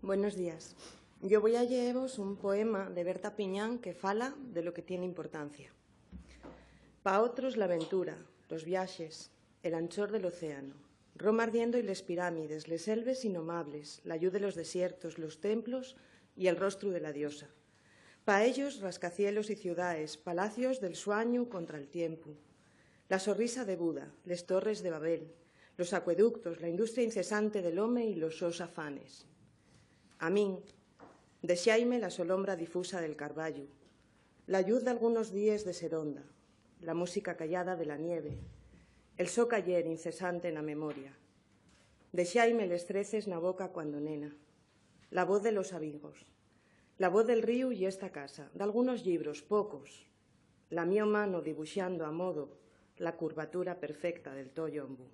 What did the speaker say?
Buenos días. Yo voy a llevaros un poema de Berta Piñán que fala de lo que tiene importancia. Pa otros la aventura, los viajes, el anchor del océano, Roma ardiendo y les pirámides, les selves innomables, la lluz de los desiertos, los templos y el rostro de la diosa. Pa ellos rascacielos y ciudades, palacios del sueño contra el tiempo, la sonrisa de Buda, les torres de Babel, los acueductos, la industria incesante del home y los sos afanes. A min, deixáime la solombra difusa del carballo, la luz de algunos días de seronda, la música callada de la nieve, el so cayer incesante na memoria. Deixáime les treces na boca cuando nena, la voz de los amigos, la voz del río y esta casa, de algunos libros, pocos, la mía mano dibuixando a modo la curvatura perfecta del toyo ombú.